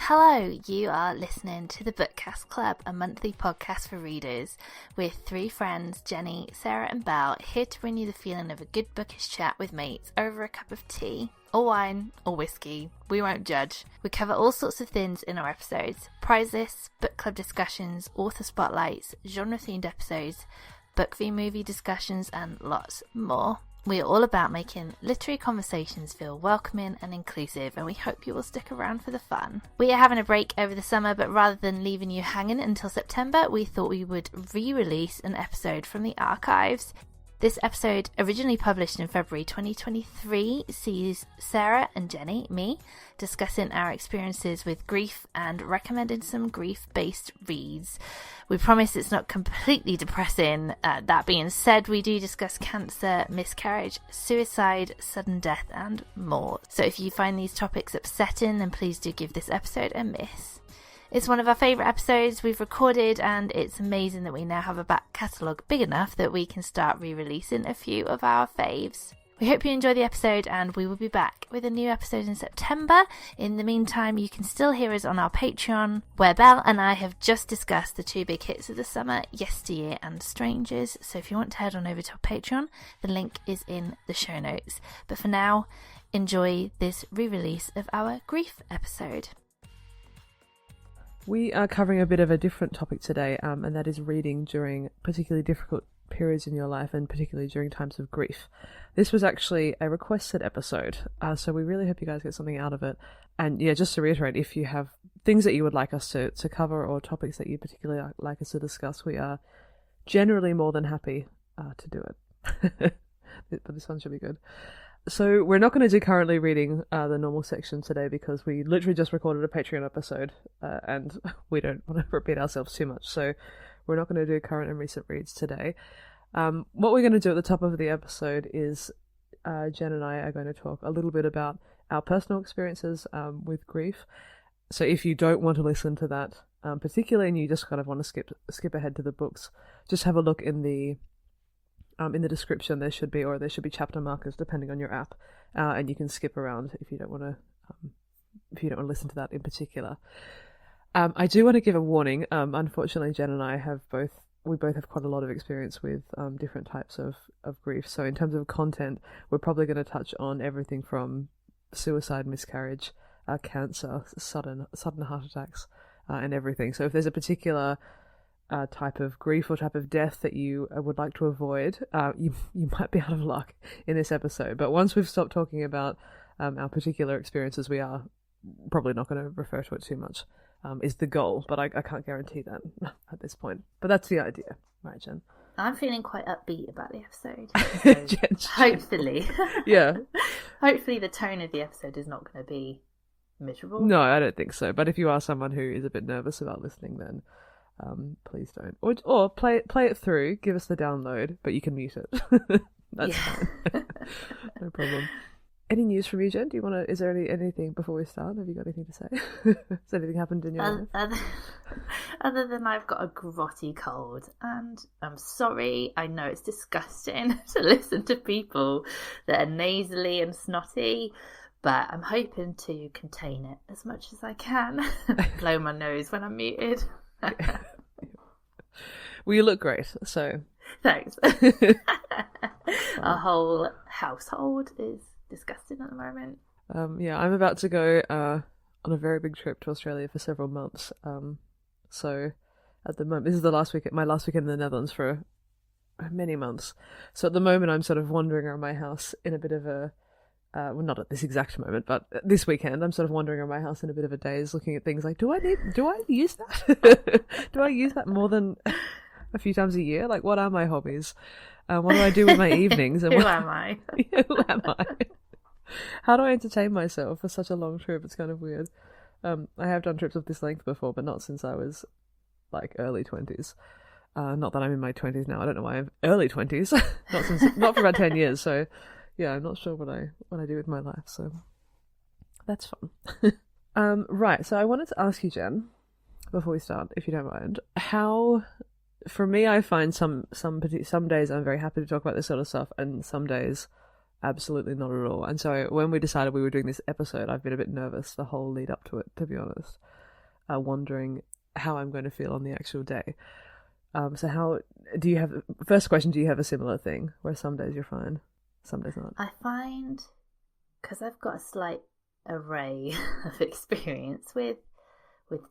Hello, you are listening to the Bookcast Club, a monthly podcast for readers, with three friends, Jenny, Sarah and Belle, here to bring you the feeling of a good bookish chat with mates over a cup of tea, or wine, or whiskey. We won't judge. We cover all sorts of things in our episodes: prize lists, book club discussions, author spotlights, genre-themed episodes, book v movie discussions, and lots more. We are all about making literary conversations feel welcoming and inclusive, and we hope you will stick around for the fun. We are having a break over the summer, but rather than leaving you hanging until September, we thought we would re-release an episode from the archives. This episode, originally published in February 2023, sees Sarah and Jenny, me, discussing our experiences with grief and recommending some grief-based reads. We promise it's not completely depressing. That being said, we do discuss cancer, miscarriage, suicide, sudden death, and more. So if you find these topics upsetting, then please do give this episode a miss. It's one of our favourite episodes we've recorded, and it's amazing that we now have a back catalogue big enough that we can start re-releasing a few of our faves. We hope you enjoy the episode, and we will be back with a new episode in September. In the meantime, you can still hear us on our Patreon, where Belle and I have just discussed the two big hits of the summer, Yesteryear and Strangers. So if you want to head on over to our Patreon, the link is in the show notes. But for now, enjoy this re-release of our grief episode. We are covering a bit of a different topic today, and that is reading during particularly difficult periods in your life, and particularly during times of grief. This was actually a requested episode, so we really hope you guys get something out of it. And yeah, just to reiterate, if you have things that you would like us to cover, or topics that you particularly like us to discuss, we are generally more than happy to do it. But this one should be good. So we're not going to do currently reading the normal section today, because we literally just recorded a Patreon episode and we don't want to repeat ourselves too much. So we're not going to do current and recent reads today. What we're going to do at the top of the episode is Jen and I are going to talk a little bit about our personal experiences with grief. So if you don't want to listen to that particularly, and you just kind of want to skip ahead to the books, just have a look in the description. There should be chapter markers depending on your app, and you can skip around if you don't want to listen to that in particular. I do want to give a warning. Unfortunately, Jen and I both have quite a lot of experience with different types of grief. So in terms of content, we're probably going to touch on everything from suicide, miscarriage, cancer, sudden heart attacks, and everything. So if there's a particular type of grief or type of death that you would like to avoid, you might be out of luck in this episode. But once we've stopped talking about our particular experiences, we are probably not going to refer to it too much, is the goal. But I can't guarantee that at this point. But that's the idea. Right, Jen? I'm feeling quite upbeat about the episode. So hopefully. Yeah. Hopefully the tone of the episode is not going to be miserable. No, I don't think so. But if you are someone who is a bit nervous about listening, then please don't. Or play it through, give us the download, but you can mute it. That's fine. No problem. Any news from you, Jen? Is there anything before we start? Have you got anything to say? Has anything happened in your life? Other than I've got a grotty cold, and I'm sorry, I know it's disgusting to listen to people that are nasally and snotty, but I'm hoping to contain it as much as I can. Blow my nose when I'm muted. Well, you look great, so thanks. Our whole household is disgusting at the moment. Yeah, I'm about to go on a very big trip to Australia for several months. So at the moment, this is my last weekend in the Netherlands for many months. So at the moment, I'm sort of wandering around my house in a bit of a well, not at this exact moment, but this weekend I'm sort of wandering around my house in a bit of a daze, looking at things like, do I use that? Do I use that more than a few times a year? Like, what are my hobbies? What do I do with my evenings? And Who am I? Yeah, who am I? How do I entertain myself for such a long trip? It's kind of weird. I have done trips of this length before, but not since I was like early 20s. Not that I'm in my 20s now. I don't know why I'm early 20s. Not for about 10 years. So yeah, I'm not sure what I do with my life. So that's fun. Right. So I wanted to ask you, Jen, before we start, if you don't mind, how, for me, I find some days I'm very happy to talk about this sort of stuff, and some days absolutely not at all. And so when we decided we were doing this episode, I've been a bit nervous the whole lead up to it, to be honest. wondering how I'm going to feel on the actual day. So how do you have, first question, do you have a similar thing where some days you're fine, some days not? I find, because I've got a slight array of experience with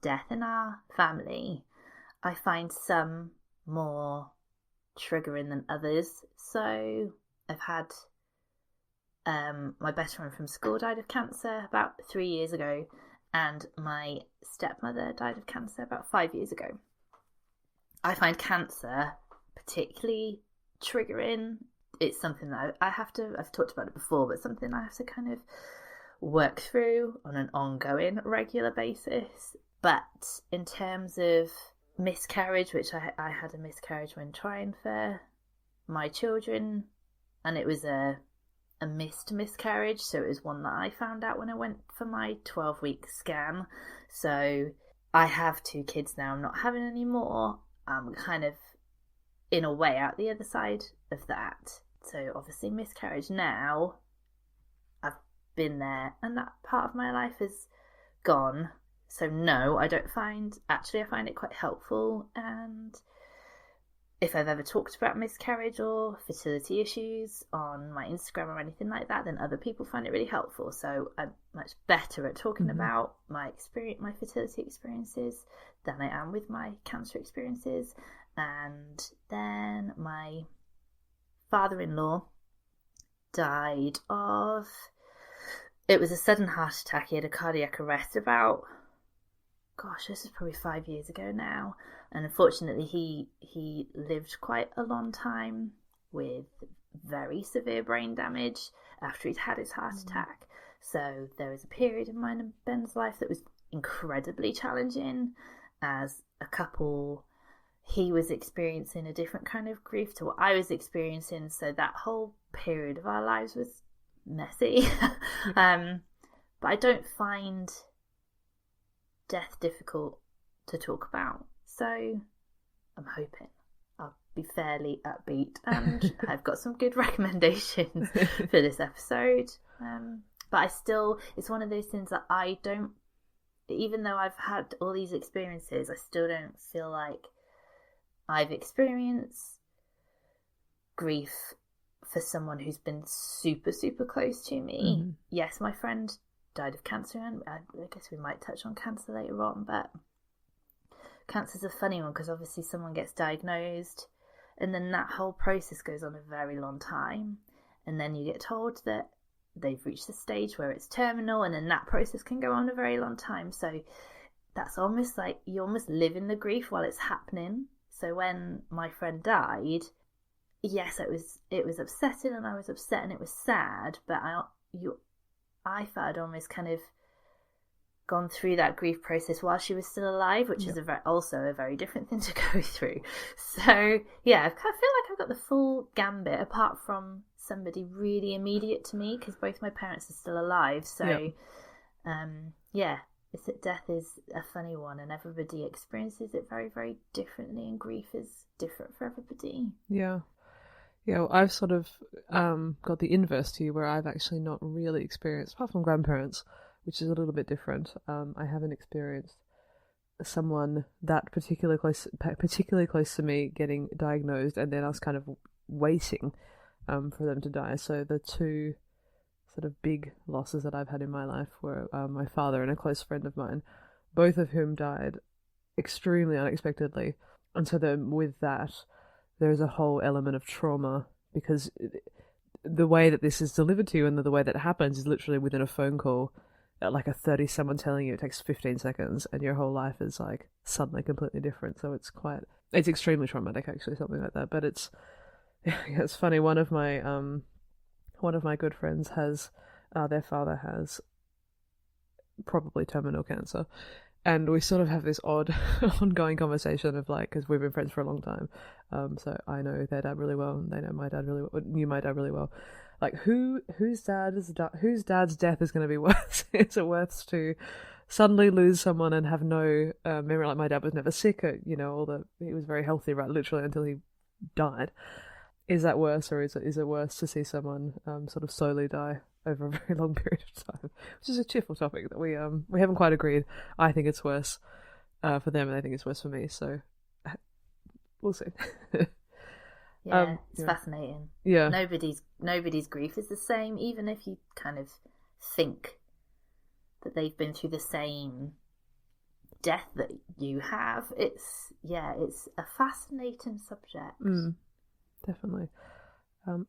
death in our family, I find some more triggering than others. So I've had my best friend from school died of cancer about 3 years ago, and my stepmother died of cancer about 5 years ago. I find cancer particularly triggering. It's something that I've talked about it before, but something I have to kind of work through on an ongoing, regular basis. But in terms of miscarriage, which I had a miscarriage when trying for my children, and it was a missed miscarriage, so it was one that I found out when I went for my 12-week scan. So I have 2 kids now. I'm not having any more. I'm kind of in a way out the other side of that. So obviously miscarriage now, I've been there and that part of my life is gone. So no, I find it quite helpful, and if I've ever talked about miscarriage or fertility issues on my Instagram or anything like that, then other people find it really helpful. So I'm much better at talking about my fertility experiences than I am with my cancer experiences. And then my father-in-law died of, it was a sudden heart attack. He had a cardiac arrest about, this is probably 5 years ago now. And unfortunately, he lived quite a long time with very severe brain damage after he'd had his heart attack. So there was a period in mine and Ben's life that was incredibly challenging. As a couple, he was experiencing a different kind of grief to what I was experiencing. So that whole period of our lives was messy. But I don't find death difficult to talk about. So I'm hoping I'll be fairly upbeat, and I've got some good recommendations for this episode. But it's one of those things that I don't, even though I've had all these experiences, I still don't feel like I've experienced grief for someone who's been super, super close to me. Yes, my friend died of cancer, and I guess we might touch on cancer later on, but cancer's a funny one because obviously someone gets diagnosed and then that whole process goes on a very long time, and then you get told that they've reached the stage where it's terminal, and then that process can go on a very long time. So that's almost like you almost live in the grief while it's happening. So when my friend died, yes, it was upsetting, and I was upset, and it was sad, but I felt I'd almost kind of gone through that grief process while she was still alive, which is also a very different thing to go through. So yeah, I feel like I've got the full gambit, apart from somebody really immediate to me, because both my parents are still alive. So death is a funny one, and everybody experiences it very, very differently, and grief is different for everybody. Yeah, well, I've sort of got the inverse to you, where I've actually not really experienced, apart from grandparents, which is a little bit different. I haven't experienced someone that particularly close to me getting diagnosed, and then us kind of waiting for them to die. So the 2 sort of big losses that I've had in my life were my father and a close friend of mine, both of whom died extremely unexpectedly. And so then with that, there's a whole element of trauma, because the way that this is delivered to you and the way that it happens is literally within a phone call, like someone telling you it takes 15 seconds, and your whole life is like suddenly completely different. So it's extremely traumatic, actually, something like that. But it's funny. One of my good friends has, their father has probably terminal cancer, and we sort of have this odd ongoing conversation of like, because we've been friends for a long time, so I know their dad really well, and they know my dad really well, knew my dad really well. Like, whose dad's death is going to be worse? Is it worse to suddenly lose someone and have no memory? Like, my dad was never sick, he was very healthy, right, literally until he died. Is that worse, or is it worse to see someone sort of slowly die over a very long period of time? Which is a cheerful topic that we haven't quite agreed. I think it's worse. for them, and I think it's worse for me. So we'll see. It's fascinating. Yeah, nobody's grief is the same, even if you kind of think that they've been through the same death that you have. It's a fascinating subject. Definitely.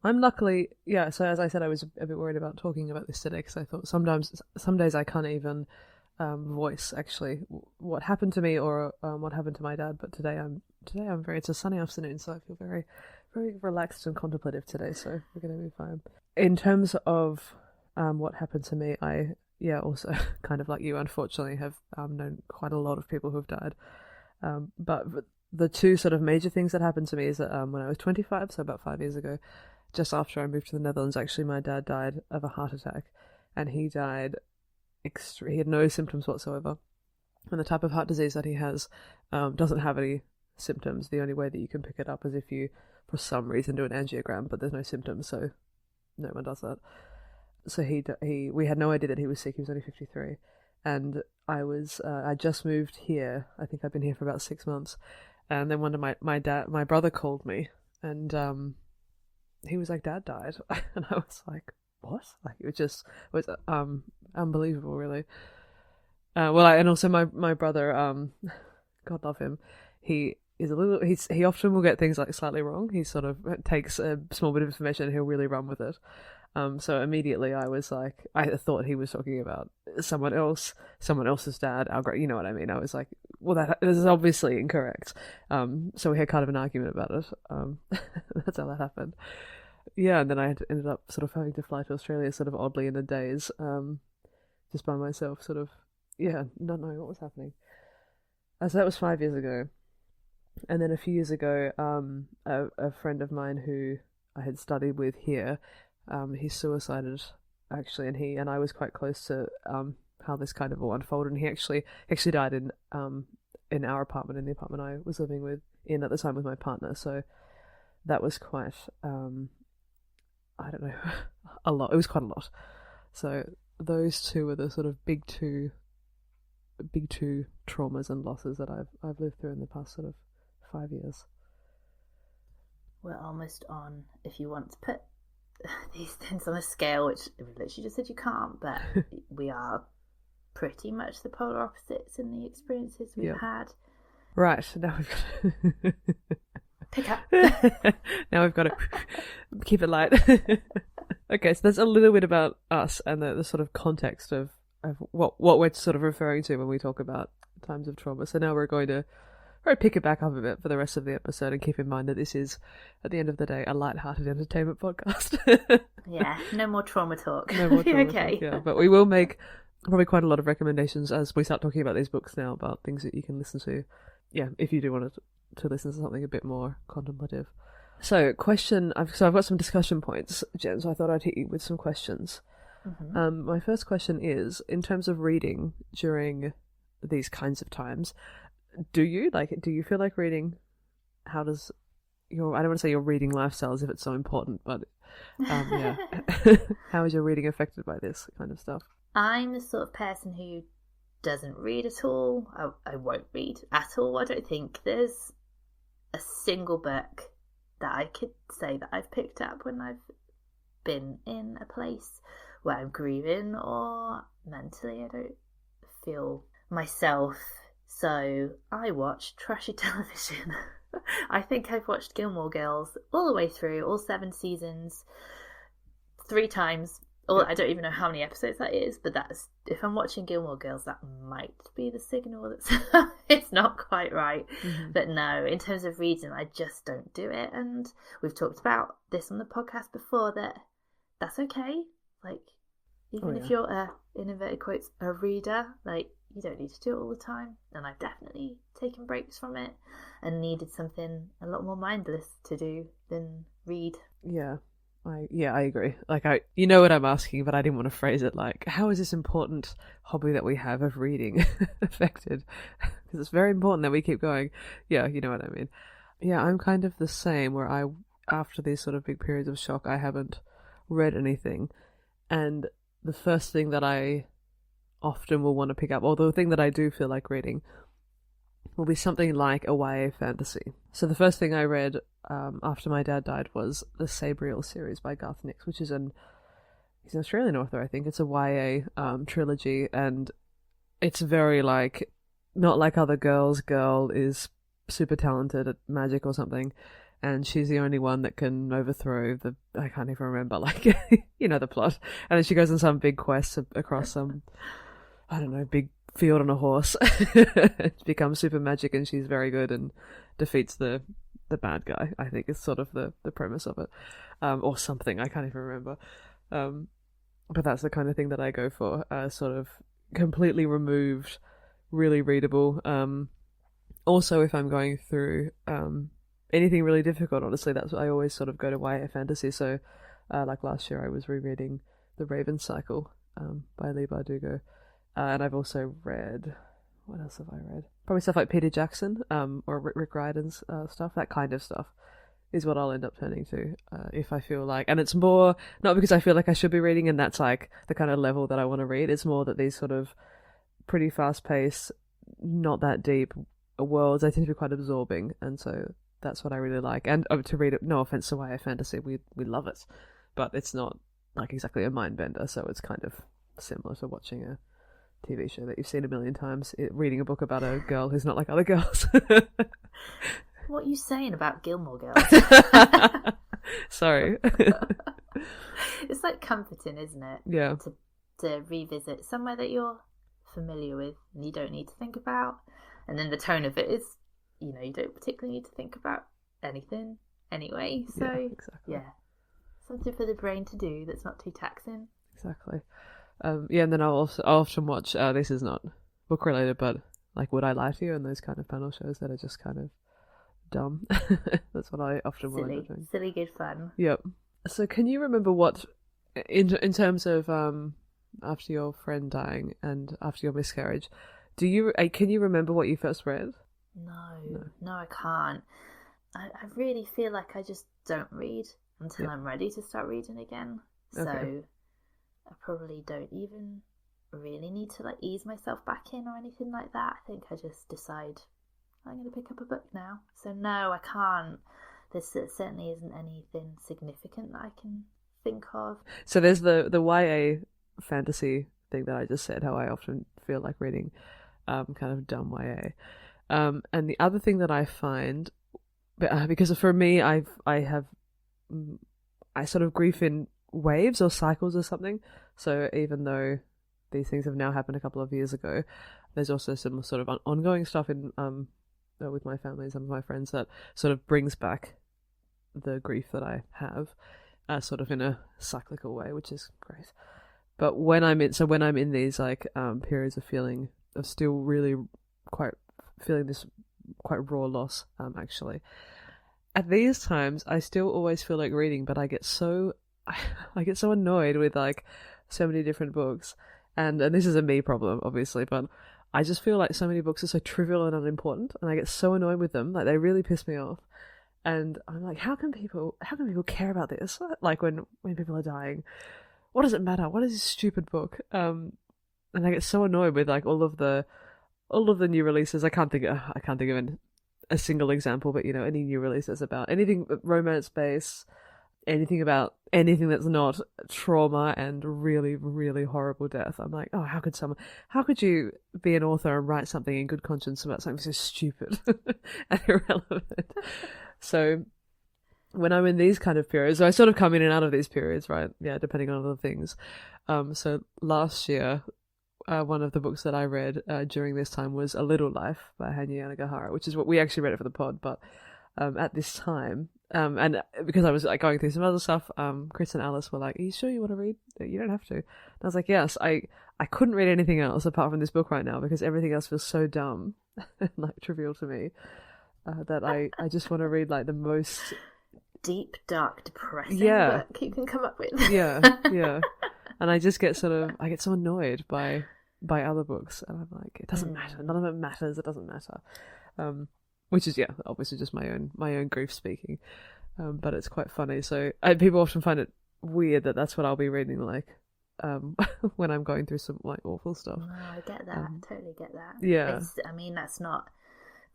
I'm luckily, so as I said, I was a bit worried about talking about this today, because I thought some days I can't even voice actually what happened to me or what happened to my dad. But today it's a sunny afternoon, so I feel very, very relaxed and contemplative today. So we're going to be fine. In terms of what happened to me, I also kind of like you, unfortunately, have known quite a lot of people who have died. But the two sort of major things that happened to me is that when I was 25, so about 5 years ago, just after I moved to the Netherlands, actually my dad died of a heart attack, and he died. He had no symptoms whatsoever, and the type of heart disease that he has doesn't have any symptoms. The only way that you can pick it up is if you, for some reason, do an angiogram, but there's no symptoms, so no one does that. So we had no idea that he was sick. He was only 53, and I just moved here. I think I've been here for about 6 months. And then one day my brother called me, and he was like, "Dad died," and I was like, "What?" Like it was unbelievable, really. And also my brother, God love him, he often will get things like slightly wrong. He sort of takes a small bit of information and he'll really run with it. So immediately I was like, I thought he was talking about someone else's dad, you know what I mean? I was like, well, this is obviously incorrect. So we had kind of an argument about it. That's how that happened. Yeah, and then I ended up sort of having to fly to Australia sort of oddly in a daze, just by myself, sort of, not knowing what was happening. So that was 5 years ago. And then a few years ago, a friend of mine who I had studied with here, he suicided, actually, and he and I was quite close to how this kind of all unfolded. And he actually died in our apartment, in the apartment I was living at the time with my partner. So that was quite, I don't know, a lot. It was quite a lot. So those two were the sort of big two traumas and losses that I've lived through in the past sort of 5 years. We're almost on, if you want to put these things on a scale, which we literally just said you can't, but we are pretty much the polar opposites in the experiences we've had. Right, now we've got pick up. Now we've got to keep it light. Okay, so that's a little bit about us and the sort of context of what we're sort of referring to when we talk about times of trauma. So now we're going to pick it back up a bit for the rest of the episode, and keep in mind that this is, at the end of the day, a light-hearted entertainment podcast. Yeah, no more trauma talk. No more trauma okay. talk, yeah. But we will make probably quite a lot of recommendations as we start talking about these books now, about things that you can listen to. Yeah, if you do want to listen to something a bit more contemplative. So, I've got some discussion points, Jen, so I thought I'd hit you with some questions. Mm-hmm. My first question is, in terms of reading during these kinds of times, do you feel like reading? How does I don't want to say your reading lifestyle as if it's so important, but how is your reading affected by this kind of stuff? I'm the sort of person who doesn't read at all. I won't read at all. I don't think there's a single book that I could say that I've picked up when I've been in a place where I'm grieving or mentally I don't feel myself. So I watch trashy television. I think I've watched Gilmore Girls all the way through, all 7 seasons, 3 times. I don't even know how many episodes that is, but that's, if I'm watching Gilmore Girls, that might be the signal that it's not quite right. Mm-hmm. But no, in terms of reading, I just don't do it. And we've talked about this on the podcast before, that's okay. Like, even if you're in inverted quotes, a reader, like, you don't need to do it all the time. And I've definitely taken breaks from it and needed something a lot more mindless to do than read. Yeah. I agree. Like, you know what I'm asking, but I didn't want to phrase it like, how is this important hobby that we have of reading affected? Because it's very important that we keep going. Yeah, you know what I mean. Yeah, I'm kind of the same, where after these sort of big periods of shock, I haven't read anything. And the first thing that I often will want to pick up, or the thing that I do feel like reading, will be something like a YA fantasy. So the first thing I read after my dad died was the Sabriel series by Garth Nix, which is he's an Australian author, I think. It's a YA trilogy, and it's very like, not like other girls. Girl is super talented at magic or something, and she's the only one that can overthrow I can't even remember, like, you know, the plot. And then she goes on some big quest across some, I don't know, big field on a horse. Becomes super magic, and she's very good and defeats the bad guy, I think is sort of the premise of it. Or something, I can't even remember. But that's the kind of thing that I go for, sort of completely removed, really readable. Also, if I'm going through anything really difficult, honestly, that's what I always sort of go to YA fantasy. So, like last year, I was rereading The Raven Cycle by Leigh Bardugo. And I've also read, what else have I read? Probably stuff like Peter Jackson or Rick Riordan's stuff. That kind of stuff is what I'll end up turning to if I feel like. And it's more, not because I feel like I should be reading and that's like the kind of level that I want to read. It's more that these sort of pretty fast-paced, not that deep worlds, I tend to be quite absorbing. And so that's what I really like. And to read it, no offense to YA fantasy, we love it. But it's not like exactly a mind bender, so it's kind of similar to watching a TV show that you've seen a million times, reading a book about a girl who's not like other girls. What are you saying about Gilmore Girls? Sorry. It's like comforting, isn't it? Yeah. To revisit somewhere that you're familiar with and you don't need to think about. And then the tone of it is, you know, you don't particularly need to think about anything anyway. So, yeah, exactly. Yeah. Something for the brain to do that's not too taxing. Exactly. Yeah, and then I'll often watch, this is not book related, but like Would I Lie to You, and those kind of panel shows that are just kind of dumb. That's what I often will end up doing. Silly good fun. Yep. So can you remember what, in terms of after your friend dying and after your miscarriage, can you remember what you first read? No, I can't. I really feel like I just don't read until I'm ready to start reading again. So Okay. I probably don't even really need to like ease myself back in or anything like that. I think I just decide I'm going to pick up a book now. So no, I can't. There certainly isn't anything significant that I can think of. So there's the YA fantasy thing that I just said, how I often feel like reading kind of dumb YA. And the other thing that I find, because for me, I sort of grief in waves or cycles or something. So even though these things have now happened a couple of years ago, there's also some sort of ongoing stuff in with my family and some of my friends that sort of brings back the grief that I have, sort of in a cyclical way, which is great. But when I'm in these like periods of still really feeling this quite raw loss, actually, at these times I still always feel like reading, but I get so annoyed with like so many different books, and this is a me problem obviously, but I just feel like so many books are so trivial and unimportant, and I get so annoyed with them, like they really piss me off. And I'm like, how can people care about this? Like when people are dying, what does it matter? What is this stupid book? And I get so annoyed with like all of the new releases. I can't think of a single example, but you know, any new releases about anything romance based, anything about anything that's not trauma and really, really horrible death. I'm like, oh, how could you be an author and write something in good conscience about something so stupid and irrelevant? So when I'm in these kind of periods, I sort of come in and out of these periods, right? Yeah, depending on other things. So last year, one of the books that I read during this time was A Little Life by Hanya Yanagihara, which is what we actually read it for the pod, but at this time, and because I was like going through some other stuff, Chris and Alice were like, are you sure you want to read? You don't have to. And I was like, yes. I couldn't read anything else apart from this book right now because everything else feels so dumb and like trivial to me that I just want to read like the most deep, dark, depressing book you can come up with. yeah. And I just get so annoyed by other books, and I'm like, it doesn't matter. None of it matters. It doesn't matter. Which is obviously just my own grief speaking. But it's quite funny. So people often find it weird that that's what I'll be reading like when I'm going through some like awful stuff. No, I get that. I totally get that. Yeah. That's not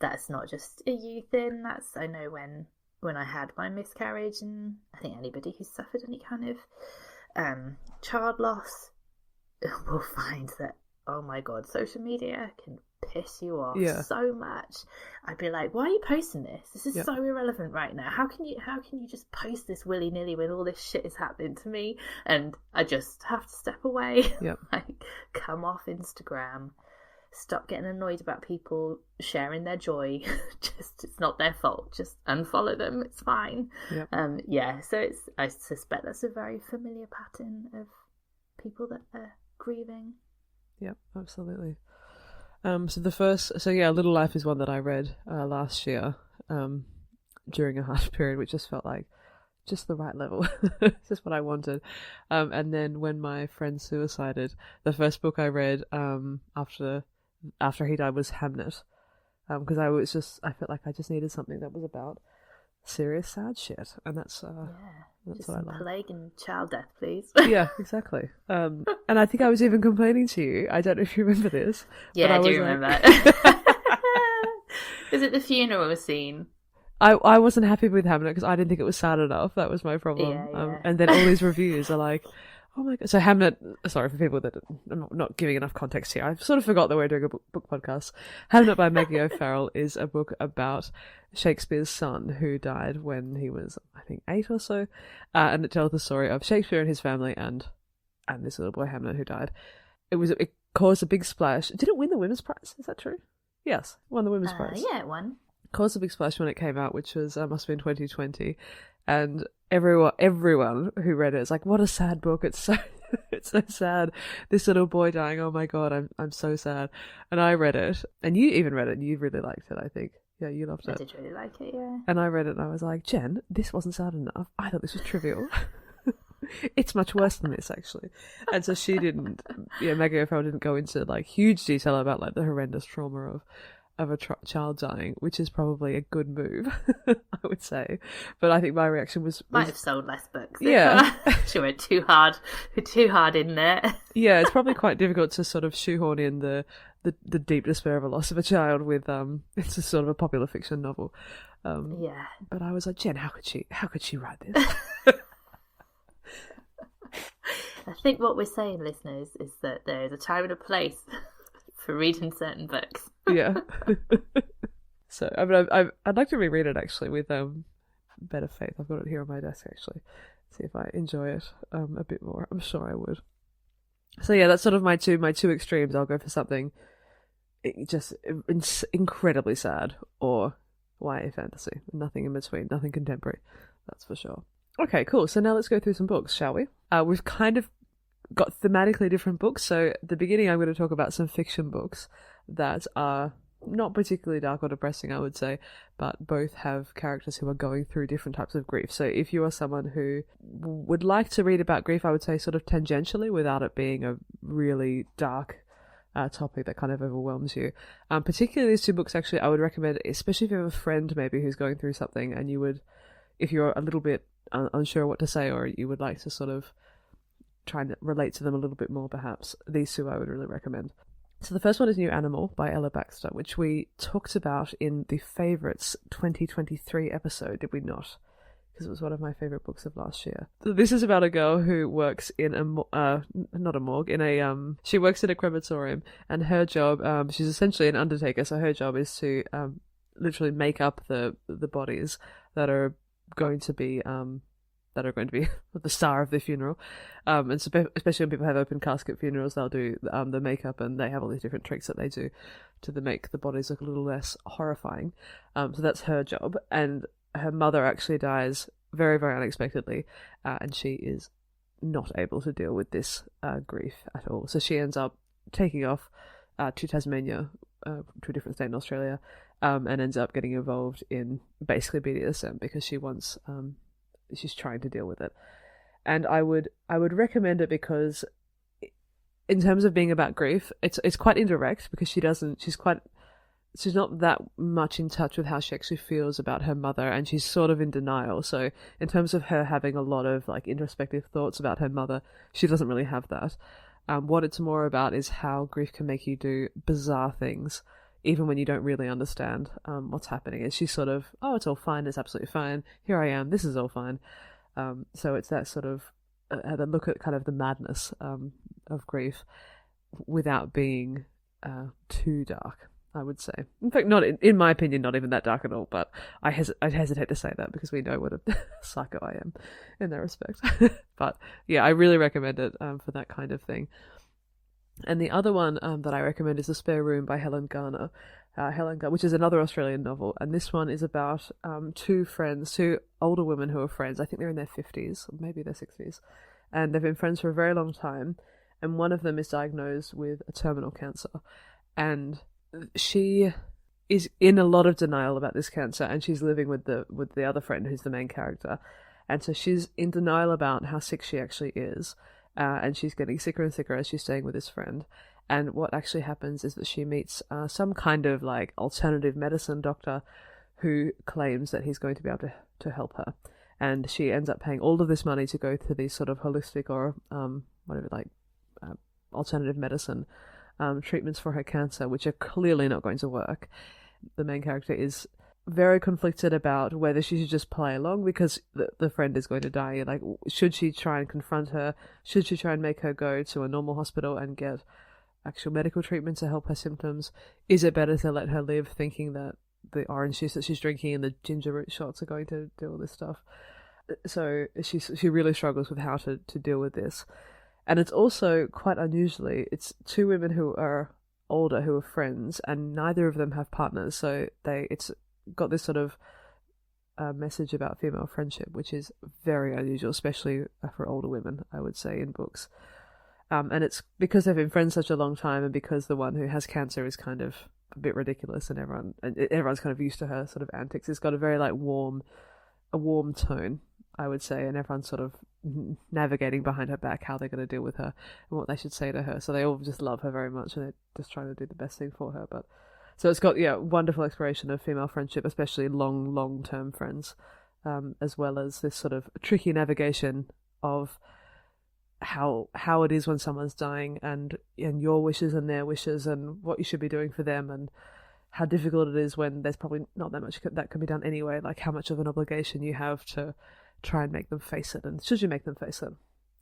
that's not just a you thing. That's, I know when I had my miscarriage, and I think anybody who's suffered any kind of child loss will find that, oh my god, social media can piss you off so much. I'd be like, why are you posting this? This is so irrelevant right now. How can you just post this willy-nilly when all this shit is happening to me? And I just have to step away. Like, come off Instagram. Stop getting annoyed about people sharing their joy. Just, it's not their fault. Just unfollow them. It's fine. So I suspect that's a very familiar pattern of people that are grieving. Yep, absolutely. A Little Life is one that I read last year during a hard period, which just felt like just the right level. It's just what I wanted. And then when my friend suicided, the first book I read after he died was Hamnet, because I felt like I just needed something that was about serious sad shit, and that's just what I some like. plague and child death, please. Yeah, exactly. And I think I was even complaining to you. I don't know if you remember this. Yeah, I do remember. Is it the funeral scene? I wasn't happy with Hamlet because I didn't think it was sad enough. That was my problem. And then all these reviews are like, oh my god. So Hamlet, sorry for people that I'm not giving enough context here. I sort of forgot that we're doing a book podcast. Hamlet by Maggie O'Farrell is a book about Shakespeare's son who died when he was, I think, 8 or so. And it tells the story of Shakespeare and his family and this little boy Hamlet who died. It caused a big splash. Did it win the Women's Prize? Is that true? Yes, it won the Women's Prize. Yeah, it won. Caused a big splash when it came out, which was must have been 2020, and everyone who read it is like, what a sad book. It's so sad, this little boy dying, oh my god, I'm so sad. And I read it, and you even read it, and you really liked it, I think. Yeah, you loved it. I did really like it, yeah. And I read it and I was like, Jen, this wasn't sad enough. I thought this was trivial. It's much worse than this, actually. And so she didn't, Maggie O'Farrell didn't go into like huge detail about like the horrendous trauma of a child dying, which is probably a good move, I would say. But I think my reaction was might have sold less books. Yeah. She went too hard in there. Yeah, it's probably quite difficult to sort of shoehorn in the deep despair of a loss of a child with it's a sort of a popular fiction novel. Yeah. But I was like, Jen, how could she write this? I think what we're saying, listeners, is that there is a time and a place for reading certain books. Yeah. So I mean, I'd like to reread it actually with better faith. I've got it here on my desk actually. See if I enjoy it a bit more. I'm sure I would. So yeah, that's sort of my two extremes. I'll go for something just incredibly sad or YA fantasy. Nothing in between. Nothing contemporary. That's for sure. Okay, cool. So now let's go through some books, shall we? We've kind of got thematically different books. So at the beginning, I'm going to talk about some fiction books that are not particularly dark or depressing, I would say, but both have characters who are going through different types of grief. So if you are someone who would like to read about grief, I would say sort of tangentially without it being a really dark topic that kind of overwhelms you. Particularly these two books, actually, I would recommend, especially if you have a friend maybe who's going through something and you would, if you're a little bit unsure what to say or you would like to sort of try and relate to them a little bit more, perhaps, these two I would really recommend. So the first one is New Animal by Ella Baxter, which we talked about in the Favourites 2023 episode, did we not? Because it was one of my favourite books of last year. So this is about a girl who works in not a morgue, she works in a crematorium, and her job, she's essentially an undertaker, so her job is to literally make up the bodies that are going to be the star of the funeral, and especially when people have open casket funerals, they'll do the makeup, and they have all these different tricks that they do to make the bodies look a little less horrifying. So that's her job, and her mother actually dies very, very unexpectedly, and she is not able to deal with this grief at all. So she ends up taking off to Tasmania, to a different state in Australia, and ends up getting involved in basically BDSM because she wants. She's trying to deal with it, and I would recommend it because, in terms of being about grief, it's quite indirect because she's not that much in touch with how she actually feels about her mother, and she's sort of in denial. So in terms of her having a lot of like introspective thoughts about her mother, she doesn't really have that. What it's more about is how grief can make you do bizarre things even when you don't really understand what's happening. And she's sort of, oh, it's all fine, it's absolutely fine, here I am, this is all fine. So it's that sort of a look at kind of the madness of grief without being too dark, I would say. In fact, not in my opinion, not even that dark at all, but I'd hesitate to say that because we know what a psycho I am in that respect. But yeah, I really recommend it for that kind of thing. And the other one that I recommend is The Spare Room by Helen Garner, which is another Australian novel. And this one is about two older women who are friends. I think they're in their 50s, or maybe their 60s. And they've been friends for a very long time. And one of them is diagnosed with a terminal cancer. And she is in a lot of denial about this cancer, and she's living with the other friend who's the main character. And so she's in denial about how sick she actually is. And she's getting sicker and sicker as she's staying with this friend. And what actually happens is that she meets some kind of like alternative medicine doctor who claims that he's going to be able to help her. And she ends up paying all of this money to go to these sort of holistic or alternative medicine treatments for her cancer, which are clearly not going to work. The main character is very conflicted about whether she should just play along because the friend is going to die. Like, should she try and confront her? Should she try and make her go to a normal hospital and get actual medical treatment to help her symptoms? Is it better to let her live thinking that the orange juice that she's drinking and the ginger root shots are going to do all this stuff? So she really struggles with how to deal with this. And it's also quite unusually, it's two women who are older who are friends, and neither of them have partners, so it's got this sort of message about female friendship, which is very unusual, especially for older women, I would say, in books. And it's because they've been friends such a long time, and because the one who has cancer is kind of a bit ridiculous, and everyone's kind of used to her sort of antics. It's got a very like warm tone, I would say, and everyone's sort of navigating behind her back how they're going to deal with her and what they should say to her. So they all just love her very much, and they're just trying to do the best thing for her. But so it's got wonderful exploration of female friendship, especially long-term friends, as well as this sort of tricky navigation of how it is when someone's dying, and your wishes and their wishes, and what you should be doing for them, and how difficult it is when there's probably not that much that can be done anyway. Like how much of an obligation you have to try and make them face it, and should you make them face it,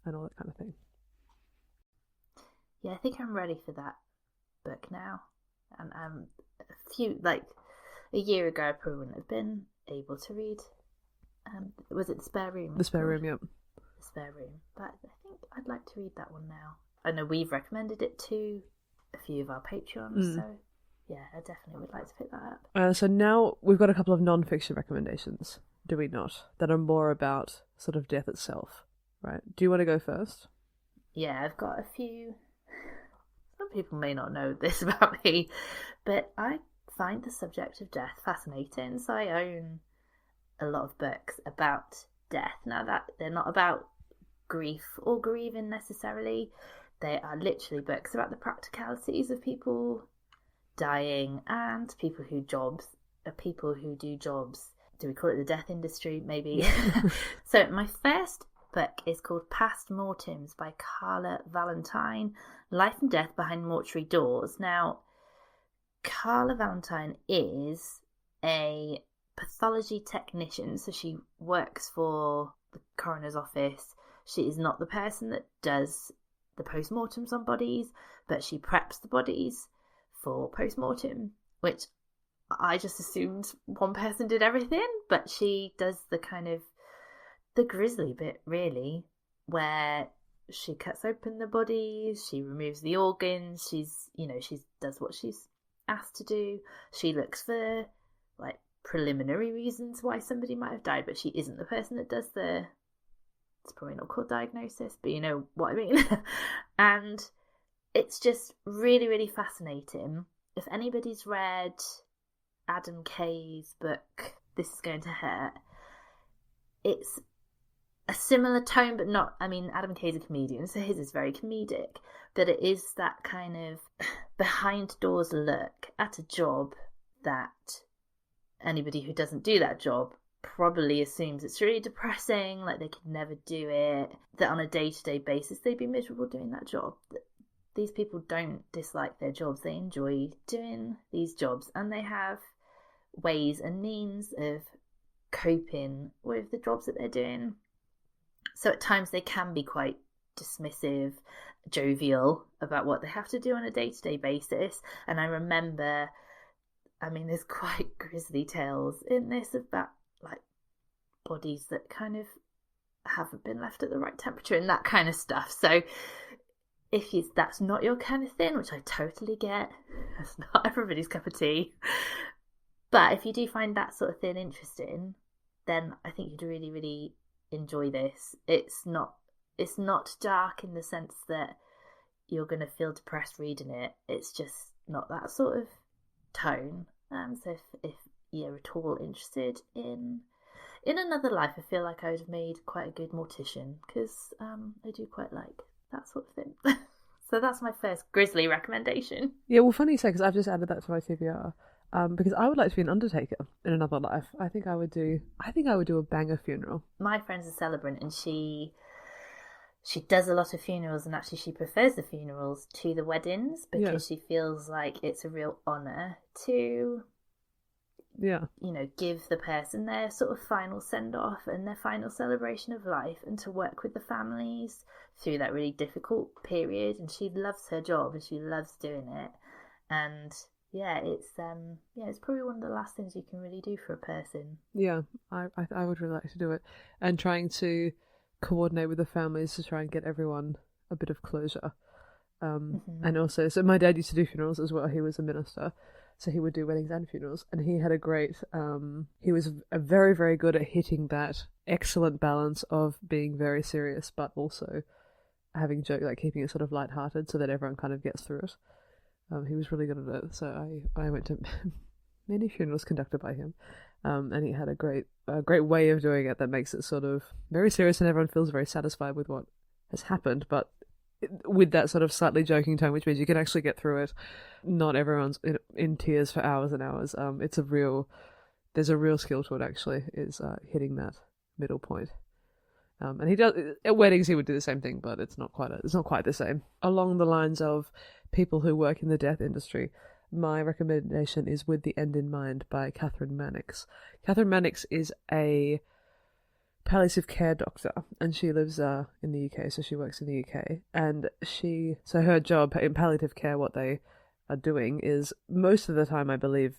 and all that kind of thing. Yeah, I think I'm ready for that book now. And a year ago, I probably wouldn't have been able to read. Was it The Spare Room? The Spare Room, yep. The Spare Room. But I think I'd like to read that one now. I know we've recommended it to a few of our Patreons, so yeah, I definitely would like to pick that up. So now we've got a couple of non-fiction recommendations, do we not? That are more about sort of death itself, right? Do you want to go first? Yeah, I've got a few. Some people may not know this about me, but I find the subject of death fascinating. So I own a lot of books about death. Now that they're not about grief or grieving necessarily, they are literally books about the practicalities of people dying and people who do jobs. Do we call it the death industry? Maybe. So my first book is called Past Mortems by Carla Valentine, Life and Death Behind Mortuary Doors. Now, Carla Valentine is a pathology technician, so she works for the coroner's office. She is not the person that does the post-mortems on bodies, but she preps the bodies for post-mortem, which I just assumed one person did everything, but she does the kind of the grisly bit, really, where she cuts open the bodies, she removes the organs, she does what she's asked to do. She looks for like preliminary reasons why somebody might have died, but she isn't the person that does it's probably not called diagnosis, but you know what I mean. And it's just really, really fascinating. If anybody's read Adam Kay's book, This Is Going to Hurt, it's a similar tone, but not, Adam Kay's a comedian, so his is very comedic, but it is that kind of behind doors look at a job that anybody who doesn't do that job probably assumes it's really depressing, like they could never do it, that on a day-to-day basis they'd be miserable doing that job. these people don't dislike their jobs. They enjoy doing these jobs, and they have ways and means of coping with the jobs that they're doing. So at times they can be quite dismissive, jovial about what they have to do on a day-to-day basis. And I remember, I mean, there's quite grisly tales in this about like bodies that kind of haven't been left at the right temperature and that kind of stuff. So if that's not your kind of thing, which I totally get, that's not everybody's cup of tea, but if you do find that sort of thing interesting, then I think you'd really, really enjoy this. It's not dark in the sense that you're going to feel depressed reading it. It's just not that sort of tone. So if you're at all interested in another life, I feel like I would have made quite a good mortician, because I do quite like that sort of thing. So that's my first grisly recommendation. Yeah, well, funny you say, because I've just added that to my TBR. Because I would like to be an undertaker in another life. I think I would do a banger funeral. My friend's a celebrant, and she does a lot of funerals, and actually she prefers the funerals to the weddings, because she feels like it's a real honour to, give the person their sort of final send-off and their final celebration of life, and to work with the families through that really difficult period. And she loves her job and she loves doing it. And it's probably one of the last things you can really do for a person. Yeah, I would really like to do it, and trying to coordinate with the families to try and get everyone a bit of closure. And also, so my dad used to do funerals as well. He was a minister, so he would do weddings and funerals, and he had a great. He was very, very good at hitting that excellent balance of being very serious, but also having joke, like keeping it sort of lighthearted, so that everyone kind of gets through it. He was really good at it, so I went to many funerals conducted by him, and he had a great way of doing it that makes it sort of very serious, and everyone feels very satisfied with what has happened, but with that sort of slightly joking tone, which means you can actually get through it. Not everyone's in tears for hours and hours. There's a real skill to it, actually, is hitting that middle point. And he does at weddings. He would do the same thing, but it's not quite the same. Along the lines of people who work in the death industry, my recommendation is With the End in Mind by Katherine Mannix. Katherine Mannix is a palliative care doctor, and she lives in the UK, so she works in the UK. And so her job in palliative care, what they are doing is most of the time, I believe,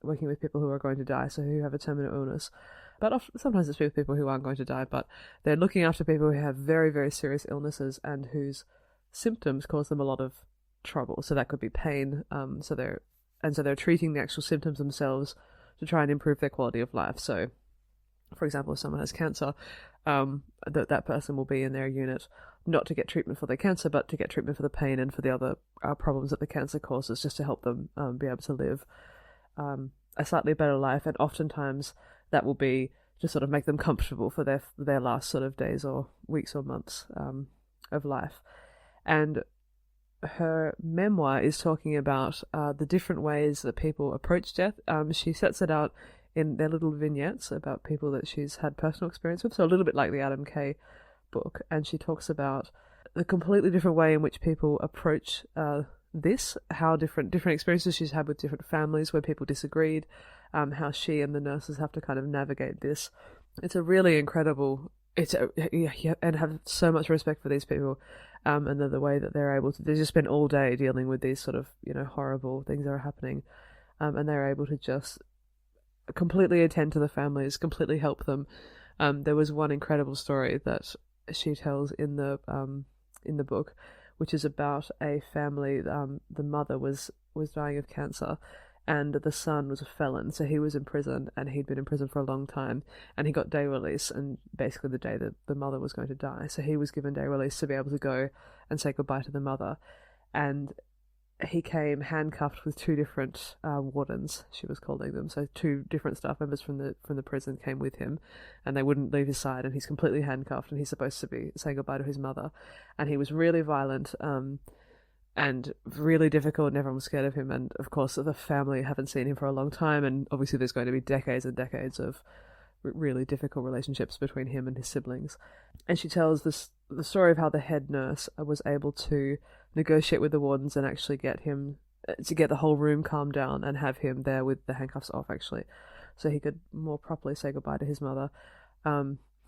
working with people who are going to die, so who have a terminal illness. But sometimes it's with people who aren't going to die, but they're looking after people who have very, very serious illnesses and whose symptoms cause them a lot of trouble. So that could be pain. So they're treating the actual symptoms themselves to try and improve their quality of life. So, for example, if someone has cancer, that person will be in their unit not to get treatment for their cancer, but to get treatment for the pain and for the other problems that the cancer causes, just to help them be able to live a slightly better life. And oftentimes that will be to sort of make them comfortable for their last sort of days or weeks or months of life. And her memoir is talking about the different ways that people approach death. She sets it out in their little vignettes about people that she's had personal experience with, so a little bit like the Adam Kay book. And she talks about the completely different way in which people approach this, how different experiences she's had with different families where people disagreed, how she and the nurses have to kind of navigate this. It's a really incredible, and have so much respect for these people, and the way that they're able to, they just spend all day dealing with these sort of, horrible things that are happening, and they're able to just completely attend to the families, completely help them. There was one incredible story that she tells in the book, which is about a family. The mother was dying of cancer, and the son was a felon, so he was in prison, and he'd been in prison for a long time, and he got day release, and basically the day that the mother was going to die, so he was given day release to be able to go and say goodbye to the mother. And he came handcuffed with two different wardens, she was calling them, so two different staff members from the prison came with him, and they wouldn't leave his side, and he's completely handcuffed, and he's supposed to be saying goodbye to his mother, and he was really violent, and really difficult, and everyone was scared of him. And of course the family haven't seen him for a long time, and obviously there's going to be decades and decades of really difficult relationships between him and his siblings. And she tells the story of how the head nurse was able to negotiate with the wardens and actually get him to get the whole room calmed down and have him there with the handcuffs off, actually, so he could more properly say goodbye to his mother.